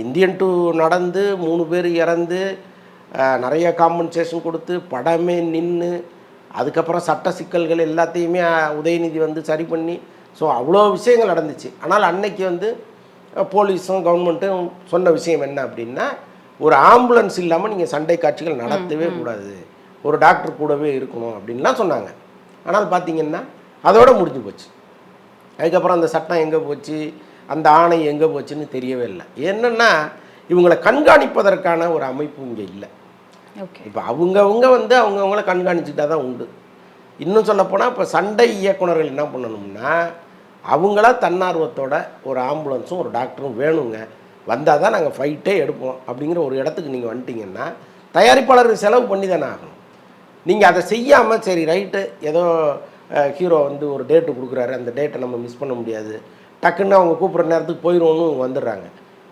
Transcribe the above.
Indian two நடந்து 3 பேர் இறந்து நிறைய காம்பன்சேஷன் கொடுத்து படமே நின்று அதுக்கப்புறம் சட்ட சிக்கல்கள் எல்லாத்தையுமே உதயநிதி வந்து சரி பண்ணி ஸோ அவ்வளோ விஷயங்கள் நடந்துச்சு. ஆனால் அன்னைக்கு வந்து போலீஸும் கவர்மெண்ட்டும் சொன்ன விஷயம் என்ன அப்படின்னா, ஒரு ஆம்புலன்ஸ் இல்லாமல் நீங்கள் சண்டை காட்சிகள் நடத்தவே கூடாது, ஒரு டாக்டர் கூடவே இருக்கணும் அப்படின்லாம் சொன்னாங்க. ஆனால் பார்த்தீங்கன்னா அதோட முடிஞ்சு போச்சு. அதுக்கப்புறம் அந்த சட்டம் எங்கே போச்சு, அந்த ஆணை எங்கே போச்சுன்னு தெரியவே இல்லை. என்னென்னா இவங்களை கண்காணிப்பதற்கான ஒரு அமைப்பு இங்கே இல்லை. இப்போ அவங்கவுங்க வந்து அவங்கவுங்கள கண்காணிச்சுக்கிட்டா தான் உண்டு. இன்னும் சொல்லப்போனால் இப்போ சண்டை இயக்குனர்கள் என்ன பண்ணணும்னா, அவங்களா தன்னார்வத்தோட ஒரு ஆம்புலன்ஸும் ஒரு டாக்டரும் வேணுங்க, வந்தால் தான் நாங்கள் ஃபைட்டே எடுப்போம் அப்படிங்கிற ஒரு இடத்துக்கு நீங்கள் வந்துட்டிங்கன்னா தயாரிப்பாளருக்கு செலவு பண்ணி தானே ஆகணும். நீங்கள் அதை செய்யாமல் சரி ரைட்டு ஏதோ ஹீரோ வந்து ஒரு டேட்டு கொடுக்குறாரு, அந்த டேட்டை நம்ம மிஸ் பண்ண முடியாது, டக்குன்னு அவங்க கூப்பிட்ற நேரத்துக்கு போயிடுவோன்னு வந்துடுறாங்க.